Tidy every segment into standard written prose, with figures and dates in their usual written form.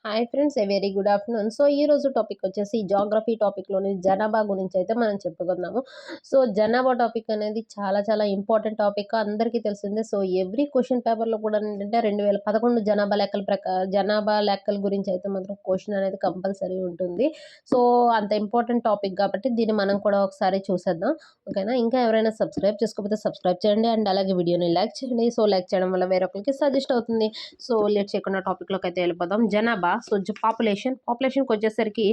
Hi friends, a very good afternoon. So ఈ రోజు topic వచ్చేసి జాగ్రఫీ టాపిక్లోని జనాభా గురించి అయితే మనం చెప్పుకుందాము. సో జనాభా టాపిక్ అనేది చాలా చాలా ఇంపార్టెంట్ టాపిక్, అందరికీ తెలిసిందే. సో ఎవ్రీ క్వశ్చన్ పేపర్లో కూడా ఏంటంటే 2011 జనాభా లెక్కల గురించి అయితే మాత్రం క్వశ్చన్ అనేది కంపల్సరీ ఉంటుంది. సో అంత ఇంపార్టెంట్ టాపిక్ కాబట్టి దీన్ని మనం కూడా ఒకసారి చూసేద్దాం. ఓకేనా? ఇంకా ఎవరైనా సబ్స్క్రైబ్ చేసుకోకపోతే సబ్స్క్రైబ్ చేయండి, అండ్ అలాగే వీడియోని లైక్ చేయండి. సో లైక్ చేయడం వల్ల వేరొకరికి సజెస్ట్ అవుతుంది. సో లేట్ చేయకుండా టాపిక్లోకి అయితే వెళ్ళిపోదాం. జనాభా, సో పాపులేషన్కి వచ్చేసరికి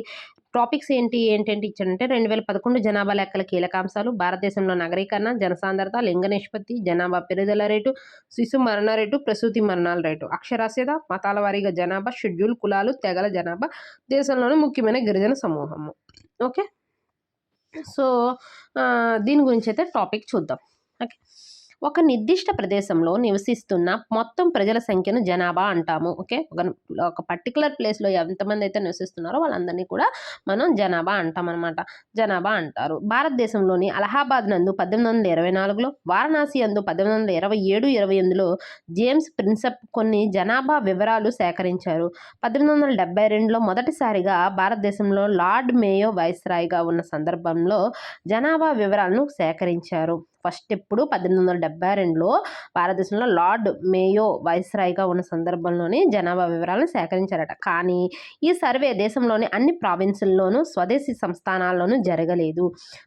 టాపిక్స్ ఏంటంటే ఇచ్చాడంటే 2011 జనాభా లెక్కల కీలకాంశాలు: భారతదేశంలో నగరీకరణ, జనసాంద్రత, లింగ నిష్పత్తి, జనాభా పెరుగుదల రేటు, శిశు మరణ రేటు, ప్రసూతి మరణాల రేటు, అక్షరాస్యత, మతాల వారీగా జనాభా, షెడ్యూల్ కులాలు, తెగల జనాభా, దేశంలోని ముఖ్యమైన గిరిజన సమూహము. ఓకే, సో దీని గురించి అయితే టాపిక్ చూద్దాం. ఓకే, ఒక నిర్దిష్ట ప్రదేశంలో నివసిస్తున్న మొత్తం ప్రజల సంఖ్యను జనాభా అంటాము. ఓకే, ఒక పర్టికులర్ ప్లేస్లో ఎంతమంది అయితే నివసిస్తున్నారో వాళ్ళందరినీ కూడా మనం జనాభా అంటాం అనమాట. జనాభా అంటారు. భారతదేశంలోని అలహాబాద్ నందు 1824లో, వారణాసి నందు 1827-28లో జేమ్స్ ప్రిన్సెప్ కొన్ని జనాభా వివరాలు సేకరించారు. 1872లో మొదటిసారిగా భారతదేశంలో లార్డ్ మేయో వైస్రాయ్గా ఉన్న సందర్భంలో జనాభా వివరాలను సేకరించారు. ఫస్ట్ ఎప్పుడు 1872లో భారతదేశంలో లార్డ్ మేయో వైస్రాయ్గా ఉన్న సందర్భంలోనే జనాభా వివరాలను సేకరించారట. కానీ ఈ సర్వే దేశంలోని అన్ని ప్రావిన్సుల్లోనూ స్వదేశీ సంస్థానాల్లోనూ జరగలేదు.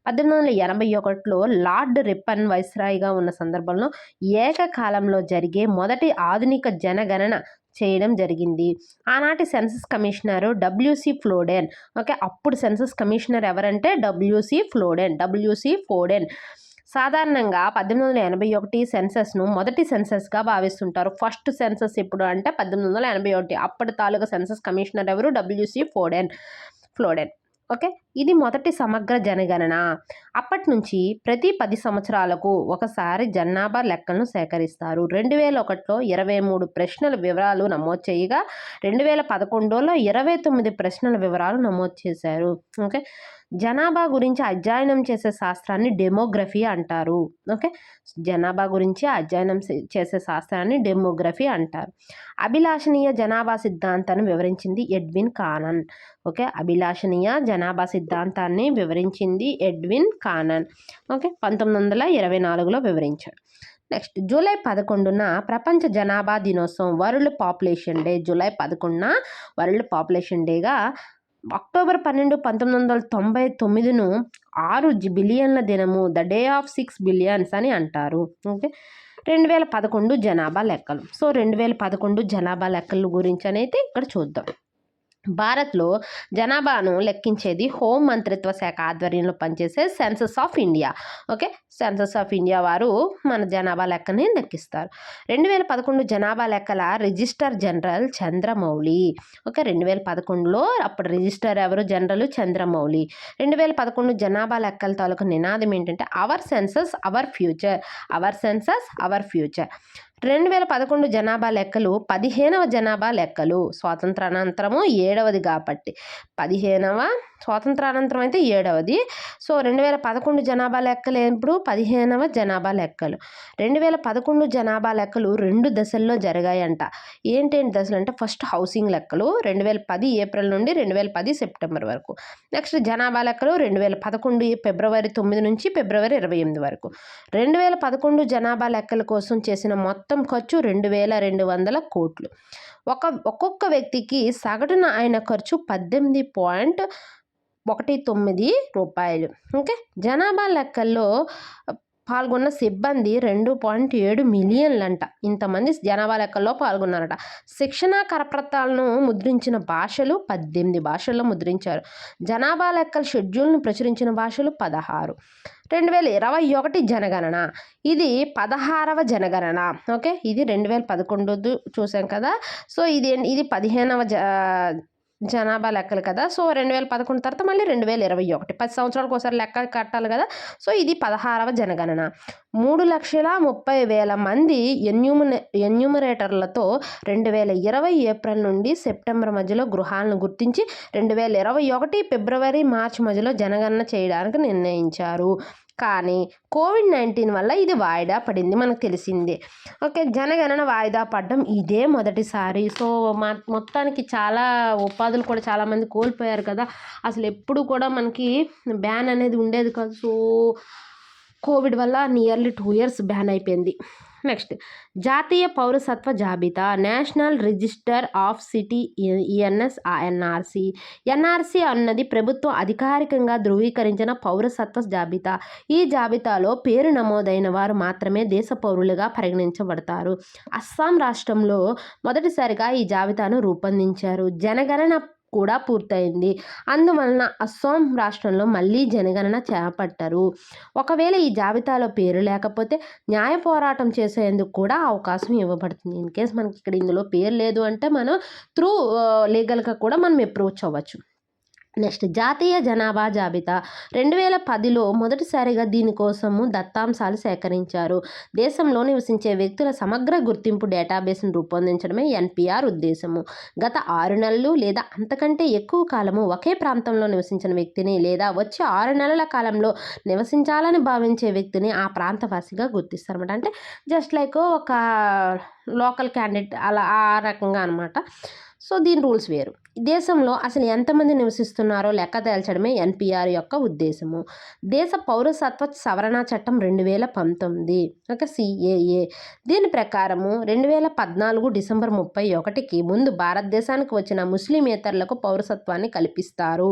1881లో లార్డ్ రిప్పన్ వైస్రాయ్గా ఉన్న సందర్భంలో ఏకకాలంలో జరిగే మొదటి ఆధునిక జనగణన చేయడం జరిగింది. ఆనాటి సెన్సస్ కమిషనర్ డబ్ల్యూసి ఫ్లోడెన్. ఓకే, అప్పుడు సెన్సస్ కమిషనర్ ఎవరంటే డబ్ల్యూసి ఫోడెన్. సాధారణంగా 1881 సెన్సస్ను మొదటి సెన్సస్గా భావిస్తుంటారు. ఫస్ట్ సెన్సస్ ఎప్పుడు అంటే 1881. అప్పటి తాలూకా సెన్సస్ కమిషనర్ ఎవరు? డబ్ల్యూసి ఫ్లోడెన్. ఓకే, ఇది మొదటి సమగ్ర జనగణన. అప్పటి నుంచి ప్రతి 10 సంవత్సరాలకు ఒకసారి జనాభా లెక్కలను సేకరిస్తారు. 2001లో 23 ప్రశ్నల వివరాలు నమోదు చేయగా 2011లో 29 ప్రశ్నల వివరాలు నమోదు చేశారు. ఓకే, జనాభా గురించి అధ్యయనం చేసే శాస్త్రాన్ని డెమోగ్రఫీ అంటారు. ఓకే, జనాభా గురించి అధ్యయనం చేసే శాస్త్రాన్ని డెమోగ్రఫీ అంటారు. అభిలాషణీయ జనాభా సిద్ధాంతాన్ని వివరించింది ఎడ్విన్ కానన్. ఓకే, అభిలాషణీయ జనాభా సిద్ధాంతాన్ని వివరించింది ఎడ్విన్ కానన్. ఓకే, 1924లో వివరించాడు. నెక్స్ట్, జూలై 11న ప్రపంచ జనాభా దినోత్సవం, వరల్డ్ పాపులేషన్ డే. జూలై 11న వరల్డ్ పాపులేషన్ డేగా, అక్టోబర్ 12, 1999ను 6 బిలియన్ల దినము, ద డే ఆఫ్ 6 బిలియన్స్ అని అంటారు. ఓకే, 2011 జనాభా లెక్కలు. సో 2011 జనాభా లెక్కల గురించి అనేది ఇక్కడ చూద్దాం. భారత్లో జనాభాను లెక్కించేది హోం మంత్రిత్వ శాఖ ఆధ్వర్యంలో పనిచేసే census of India. Okay, census of India వారు మన జనాభా లెక్కని లెక్కిస్తారు. 2011 జనాభా లెక్కల రిజిస్టర్ జనరల్ చంద్రమౌళి. ఓకే, 2011లో అప్పుడు రిజిస్టర్ ఎవరు? జనరల్ చంద్రమౌళి. 2011 జనాభా లెక్కల తాలూకు నినాదం ఏంటంటే అవర్ సెన్సస్ అవర్ ఫ్యూచర్. 2011 జనాభా లెక్కలు 15వ జనాభా లెక్కలు. స్వాతంత్రానంతరము 7వది కాబట్టి 15వ, స్వాతంత్రానంతరం అయితే 7వది. సో 2011 జనాభా లెక్కలు ఎప్పుడు? 15వ జనాభా లెక్కలు. 2011 జనాభా లెక్కలు 2 దశల్లో జరిగాయంట. ఏంటేంటి దశలు అంటే, ఫస్ట్ హౌసింగ్ లెక్కలు 2010 ఏప్రిల్ నుండి 2010 సెప్టెంబర్ వరకు. నెక్స్ట్ జనాభా లెక్కలు 2011 ఫిబ్రవరి 9 నుంచి ఫిబ్రవరి 28 వరకు. 2011 జనాభా లెక్కల కోసం చేసిన మొత్తం ఖర్చు 2200 కోట్లు. ఒక్కొక్క వ్యక్తికి సగటున అయిన ఖర్చు 18.19 రూపాయలు. ఓకే, జనాభా లెక్కల్లో పాల్గొన్న సిబ్బంది 2.7 మిలియన్లంట. ఇంతమంది జనాభా లెక్కల్లో పాల్గొన్నారట. శిక్షణ కరపత్రాలను ముద్రించిన భాషలు 18 భాషల్లో ముద్రించారు. జనాభా లెక్కల షెడ్యూల్ను ప్రచురించిన భాషలు 16. 2021 జనగణన, ఇది 16వ జనగణన. ఓకే, ఇది 2011 చూసాం కదా. సో ఇది 15వ జనాభా లెక్కలు కదా. సో 2011 తర్వాత మళ్ళీ 2021, 10 సంవత్సరాలకు ఒకసారి లెక్క కట్టాలి కదా. సో ఇది 16వ జనగణన. 3,30,000 మంది ఎన్యూమరేటర్లతో 2020 ఏప్రిల్ నుండి సెప్టెంబర్ మధ్యలో గృహాలను గుర్తించి 2021 ఫిబ్రవరి మార్చి మధ్యలో జనగణన చేయడానికి నిర్ణయించారు. కానీ కోవిడ్-19 వల్ల ఇది వాయిదా పడింది, మనకు తెలిసిందే. ఓకే, జనగణన వాయిదా పడడం ఇదే మొదటిసారి. సో మొత్తానికి చాలా ఉపాధులు కూడా చాలామంది కోల్పోయారు కదా. అసలు ఎప్పుడు కూడా మనకి బ్యాన్ అనేది ఉండేది కాదు. సో కోవిడ్ వల్ల నియర్లీ 2 years బ్యాన్ అయిపోయింది. నెక్స్ట్, జాతీయ పౌరసత్వ జాబితా, national register of city NRC. NRC అన్నది ప్రభుత్వం అధికారికంగా ధృవీకరించిన పౌరసత్వ జాబితా. ఈ జాబితాలో పేరు నమోదైన వారు మాత్రమే దేశ పౌరులుగా పరిగణించబడతారు. అస్సాం రాష్ట్రంలో మొదటిసారిగా ఈ జాబితాను రూపొందించారు. జనగణన కూడా పూర్తయింది. అందువలన అస్సాం రాష్ట్రంలో మళ్ళీ జనగణన చేపట్టరు. ఒకవేళ ఈ జాబితాలో పేరు లేకపోతే న్యాయ పోరాటం చేసేందుకు కూడా అవకాశం ఇవ్వబడుతుంది. ఇన్ కేస్ మనకి ఇక్కడ ఇందులో పేరు లేదు అంటే మనం త్రూ లీగల్గా కూడా మనం అప్రోచ్ అవ్వచ్చు. నెక్స్ట్, జాతీయ జనాభా జాబితా 2010లో మొదటిసారిగా దీనికోసము దత్తాంశాలు సేకరించారు. దేశంలో నివసించే వ్యక్తుల సమగ్ర గుర్తింపు డేటాబేస్ను రూపొందించడమే ఎన్పిఆర్ ఉద్దేశము. గత 6 నెలలు లేదా అంతకంటే ఎక్కువ కాలము ఒకే ప్రాంతంలో నివసించిన వ్యక్తిని లేదా వచ్చే 6 నెలల కాలంలో నివసించాలని భావించే వ్యక్తిని ఆ ప్రాంతవాసిగా గుర్తిస్తారన్నమాట. అంటే జస్ట్ లైక్ ఒక లోకల్ క్యాండిడేట్ అలా ఆ రకంగా అనమాట. సో దీని రూల్స్ వేరు. దేశంలో అసలు ఎంతమంది నివసిస్తున్నారో లెక్క తేల్చడమే ఎన్పిఆర్ యొక్క ఉద్దేశము. దేశ పౌరసత్వ సవరణ చట్టం 2019, ఒక సిఏఏ. దీని ప్రకారము 2014 డిసెంబర్ 31కి ముందు భారతదేశానికి వచ్చిన ముస్లిమేతరులకు పౌరసత్వాన్ని కల్పిస్తారు.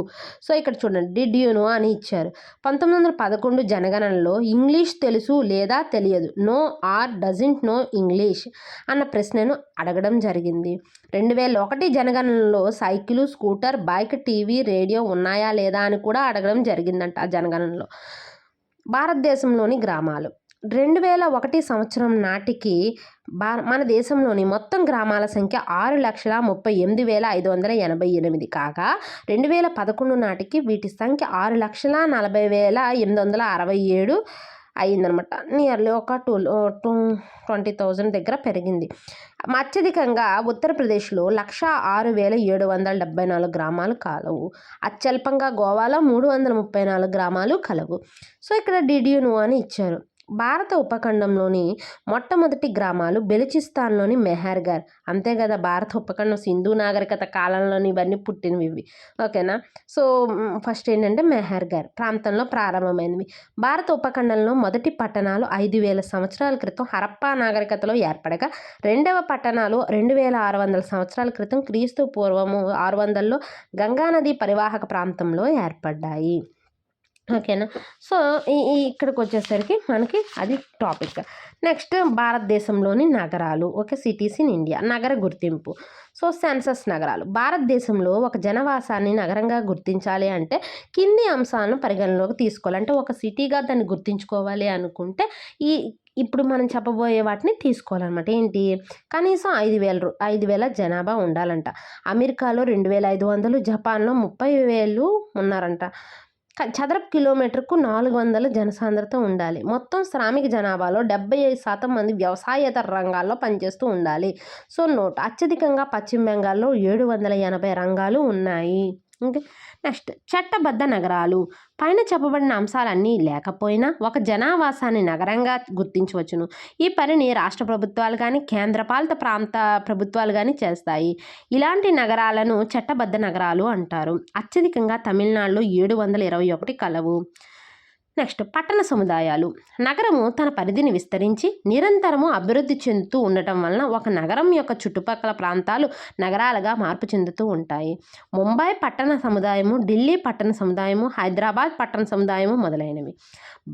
సో ఇక్కడ చూడండి, డిడ్ యు నో అని ఇచ్చారు. 1911 జనగణనలో ఇంగ్లీష్ తెలుసు లేదా తెలియదు, know or doesn't know English అన్న ప్రశ్నను అడగడం జరిగింది. 2001 జనగణనలో cycle, scooter, bike, TV, radio ఉన్నాయా లేదా అని కూడా అడగడం జరిగిందంట ఆ జనగణనలో. భారతదేశంలోని గ్రామాలు 2001 సంవత్సరం నాటికి మన దేశంలోని మొత్తం గ్రామాల సంఖ్య 6,38,588 కాగా 2011 నాటికి వీటి సంఖ్య 6,40,867 అయిందనమాట. నియర్లీ ఒక 20,000 దగ్గర పెరిగింది. అత్యధికంగా ఉత్తరప్రదేశ్లో 106,774 గ్రామాలు కలవు. అత్యల్పంగా గోవాలో 334 గ్రామాలు కలవు. సో ఇక్కడ డిడ్ యు నో అని ఇచ్చారు. భారత ఉపఖండంలోని మొట్టమొదటి గ్రామాలు బెలుచిస్తాన్లోని మెహర్గర్. అంతే కదా, భారత ఉపఖండం సింధు నాగరికత కాలంలోని ఇవన్నీ పుట్టినవి ఇవి. ఓకేనా. సో ఫస్ట్ ఏంటంటే మెహర్గర్ ప్రాంతంలో ప్రారంభమైనవి. భారత ఉపఖండంలో మొదటి పట్టణాలు 5,000 సంవత్సరాల క్రితం హరప్పా నాగరికతలో ఏర్పడగా రెండవ పట్టణాలు 2,600 సంవత్సరాల క్రితం క్రీస్తు పూర్వము 600లో గంగానది పరివాహక ప్రాంతంలో ఏర్పడ్డాయి. ఓకేనా. సో ఇక్కడికి వచ్చేసరికి మనకి అది టాపిక్. నెక్స్ట్, భారతదేశంలోని నగరాలు, ఓకే, సిటీస్ ఇన్ ఇండియా. నగర గుర్తింపు. సో సెన్సస్ నగరాలు. భారతదేశంలో ఒక జనవాసాన్ని నగరంగా గుర్తించాలి అంటే కింది అంశాలను పరిగణలోకి తీసుకోవాలి. అంటే ఒక సిటీగా దాన్ని గుర్తించుకోవాలి అనుకుంటే ఇప్పుడు మనం చెప్పబోయే వాటిని తీసుకోవాలన్నమాట. ఏంటి, కనీసం 5,000 జనాభా ఉండాలంట. అమెరికాలో 2,500, జపాన్లో 30,000 ఉన్నారంట. చదరపు కిలోమీటర్కు 400 జనసాంద్రత ఉండాలి. మొత్తం శ్రామిక జనాభాలో 75% మంది వ్యవసాయేతర రంగాల్లో పనిచేస్తూ ఉండాలి. సో నోట్, అత్యధికంగా పశ్చిమ బెంగాల్లో 780 రంగాలు ఉన్నాయి. ఓకే. నెక్స్ట్, చట్టబద్ధ నగరాలు. పైన చెప్పబడిన అంశాలన్నీ లేకపోయినా ఒక జనావాసాన్ని నగరంగా గుర్తించవచ్చును. ఈ పనిని రాష్ట్ర ప్రభుత్వాలు కానీ కేంద్రపాలిత ప్రాంత ప్రభుత్వాలు కానీ చేస్తాయి. ఇలాంటి నగరాలను చట్టబద్ధ నగరాలు అంటారు. అత్యధికంగా తమిళనాడులో 721 కలవు. నెక్స్ట్, పట్టణ సముదాయాలు. నగరము తన పరిధిని విస్తరించి నిరంతరము అభివృద్ధి చెందుతూ ఉండటం వలన ఒక నగరం యొక్క చుట్టుపక్కల ప్రాంతాలు నగరాలుగా మార్పు చెందుతూ ఉంటాయి. ముంబై పట్టణ సముదాయము, ఢిల్లీ పట్టణ సముదాయము, హైదరాబాద్ పట్టణ సముదాయము మొదలైనవి.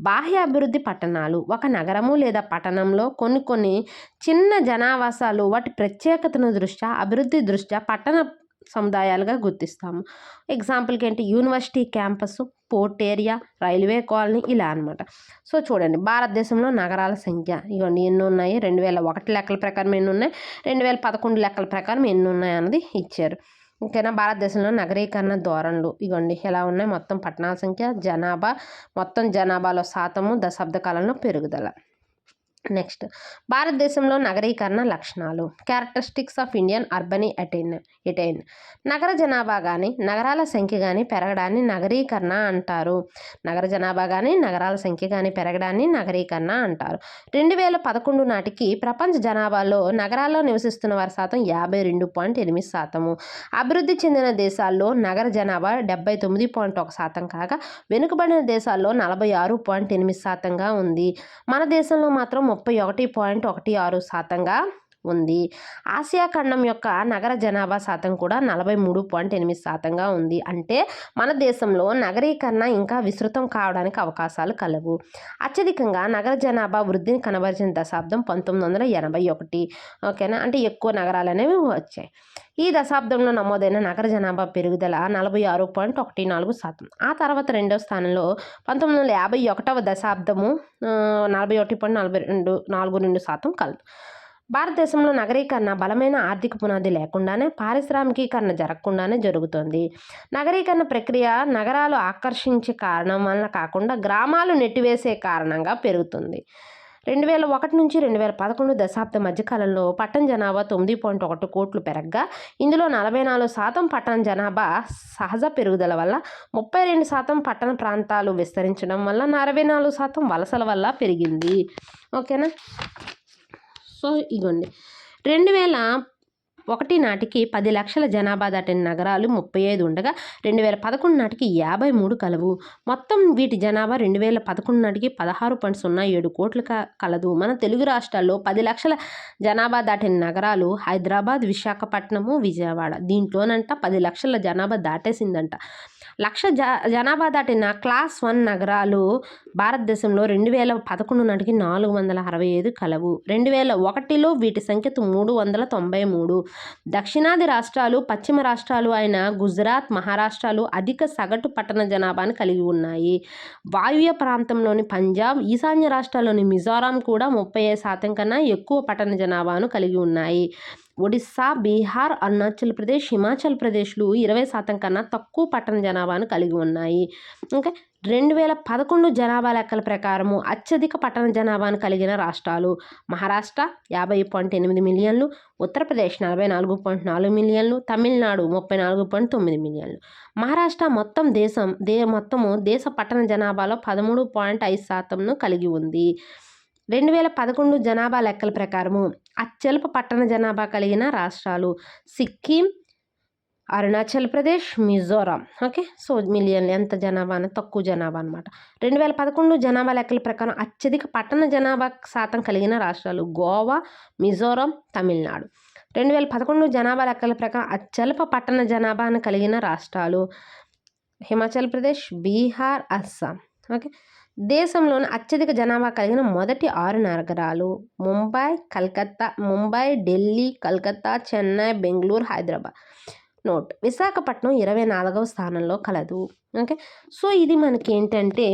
బాహ్య అభివృద్ధి పట్టణాలు. ఒక నగరము లేదా పట్టణంలో కొన్ని చిన్న జనావాసాలు వాటి ప్రత్యేకతను దృష్ట్యా అభివృద్ధి దృష్ట్యా పట్టణ సముదాయాలుగా గుర్తిస్తాము. ఎగ్జాంపుల్కి ఏంటి, university campus, port area, railway colony, ఇలా అనమాట. సో చూడండి, భారతదేశంలో నగరాల సంఖ్య ఇవన్నీ ఎన్ని ఉన్నాయి, 2001 లెక్కల ప్రకారం ఎన్ని ఉన్నాయి, 2011 లెక్కల ప్రకారం ఎన్ని ఉన్నాయి అన్నది ఇచ్చారు. ఓకేనా. భారతదేశంలో నగరీకరణ ధోరణులు ఇవ్వండి ఎలా ఉన్నాయి. మొత్తం పట్టణాల సంఖ్య, జనాభా, మొత్తం జనాభాలో శాతము, దశాబ్ద కాలంలో పెరుగుదల. నెక్స్ట్ భారతదేశంలో నగరీకరణ లక్షణాలు. Characteristics of Indian urban attain. నగర జనాభా కానీ నగరాల సంఖ్య కానీ పెరగడాన్ని నగరీకరణ అంటారు. నగర జనాభా కానీ నగరాల సంఖ్య కానీ పెరగడాన్ని నగరీకరణ అంటారు. 2011 నాటికి ప్రపంచ జనాభాలో నగరాల్లో నివసిస్తున్న వారి శాతం 52.8%. అభివృద్ధి చెందిన దేశాల్లో నగర జనాభా 79.1% కాగా వెనుకబడిన దేశాల్లో 46.8%గా ఉంది. మన దేశంలో మాత్రం 31.16%గా ఉంది. ఆసియా ఖండం యొక్క నగర జనాభా శాతం కూడా 43.8%గా ఉంది. అంటే మన దేశంలో నగరీకరణ ఇంకా విస్తృతం కావడానికి అవకాశాలు కలవు. అత్యధికంగా నగర జనాభా వృద్ధిని కనబరిచిన దశాబ్దం 1981. ఓకేనా, అంటే ఎక్కువ నగరాలు అనేవి వచ్చాయి. ఈ దశాబ్దంలో నమోదైన నగర జనాభా పెరుగుదల 46.14%. ఆ తర్వాత రెండవ స్థానంలో 1951వ దశాబ్దము 41.42% కలదు. భారతదేశంలో నగరీకరణ బలమైన ఆర్థిక పునాది లేకుండానే పారిశ్రామికీకరణ జరగకుండానే జరుగుతుంది. నగరీకరణ ప్రక్రియ నగరాలు ఆకర్షించే కారణం వలన కాకుండా గ్రామాలు నెట్టివేసే కారణంగా పెరుగుతుంది. 2001 నుంచి 2011 దశాబ్ద మధ్యకాలంలో పట్టణ జనాభా 9.1 కోట్లు పెరగగా ఇందులో 44% పట్టణ జనాభా సహజ పెరుగుదల వల్ల, 32% పట్టణ ప్రాంతాలు విస్తరించడం వల్ల, 64% వలసల వల్ల పెరిగింది. ఓకేనా, సో ఇగోండి 2001 నాటికి 10 లక్షల జనాభా దాటిన నగరాలు 35 ఉండగా 2011 నాటికి 53 కలవు. మొత్తం వీటి జనాభా 2011 నాటికి 16.07 కోట్లు కలదు. మన తెలుగు రాష్ట్రాల్లో 10 లక్షల జనాభా దాటిన నగరాలు హైదరాబాద్, విశాఖపట్నము, విజయవాడ. దీంట్లోనంట 10 లక్షల జనాభా దాటేసిందంట. లక్ష జనాభా దాటిన క్లాస్ 1 నగరాలు భారతదేశంలో 2011 నాటికి 465 కలవు. 2001లో వీటి సంఖ్య 393. దక్షిణాది రాష్ట్రాలు, పశ్చిమ రాష్ట్రాలు అయిన గుజరాత్, మహారాష్ట్రాలు అధిక సగటు పట్టణ జనాభాను కలిగి ఉన్నాయి. వాయువ్య ప్రాంతంలోని పంజాబ్, ఈశాన్య రాష్ట్రాల్లోని మిజోరాం కూడా 35% కన్నా ఎక్కువ పట్టణ జనాభాను కలిగి ఉన్నాయి. ఒడిస్సా, బీహార్, అరుణాచల్ ప్రదేశ్, హిమాచల్ ప్రదేశ్లు 20% కన్నా తక్కువ పట్టణ జనాభాను కలిగి ఉన్నాయి. ఇంకా 2011 జనాభా లెక్కల ప్రకారము అత్యధిక పట్టణ జనాభాను కలిగిన రాష్ట్రాలు మహారాష్ట్ర 50.8 మిలియన్లు, ఉత్తరప్రదేశ్ 44.4 మిలియన్లు, తమిళనాడు 34.9 మిలియన్లు. మహారాష్ట్ర మొత్తము దేశ పట్టణ జనాభాలో 13.5%ను కలిగి ఉంది. 2011 జనాభా లెక్కల ప్రకారము అత్యల్ప పట్టణ జనాభా కలిగిన రాష్ట్రాలు సిక్కిం, అరుణాచల్ ప్రదేశ్, మిజోరాం. ఓకే, సో మిలియన్లు ఎంత జనాభా అని తక్కువ జనాభా అనమాట. 2011 జనాభా లెక్కల ప్రకారం అత్యధిక పట్టణ జనాభా శాతం కలిగిన రాష్ట్రాలు గోవా, మిజోరాం, తమిళనాడు. 2011 జనాభా లెక్కల ప్రకారం అత్యల్ప పట్టణ జనాభాను కలిగిన రాష్ట్రాలు హిమాచల్ ప్రదేశ్, బీహార్, అస్సాం. ఓకే, దేశంలోని అత్యధిక జనాభా కలిగిన మొదటి 6 నగరాలు ముంబై, ఢిల్లీ, కలకత్తా, చెన్నై, బెంగళూరు, హైదరాబాద్. నోట్: విశాఖపట్నం 24వ స్థానంలో కలదు. ఓకే, సో ఇది మనకి ఏంటంటే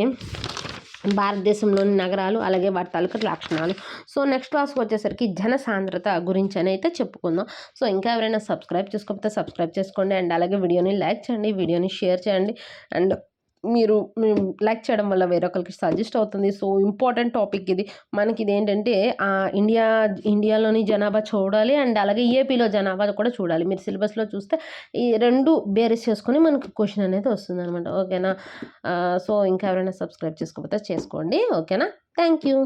భారతదేశంలోని నగరాలు, అలాగే వాటి తాలూకా లక్షణాలు. సో నెక్స్ట్ క్లాస్కి వచ్చేసరికి జనసాంద్రత గురించి అని అయితే చెప్పుకుందాం. సో ఇంకా ఎవరైనా సబ్స్క్రైబ్ చేసుకోకపోతే సబ్స్క్రైబ్ చేసుకోండి, అండ్ అలాగే వీడియోని లైక్ చేయండి, వీడియోని షేర్ చేయండి. అండ్ మీరు లైక్ చేయడం వల్ల వేరొకరికి సజెస్ట్ అవుతుంది. సో ఇంపార్టెంట్ టాపిక్ ఇది. మనకి ఇది ఏంటంటే ఇండియాలోని జనాభా చూడాలి, అండ్ అలాగే ఏపీలో జనాభా కూడా చూడాలి. మీరు సిలబస్లో చూస్తే ఈ రెండు బేరీస్ చేసుకొని మనకు క్వశ్చన్ అనేది వస్తుంది అనమాట. ఓకేనా, సో ఇంకా ఎవరైనా సబ్స్క్రైబ్ చేసుకోకపోతే చేసుకోండి. ఓకేనా, థ్యాంక్ యూ.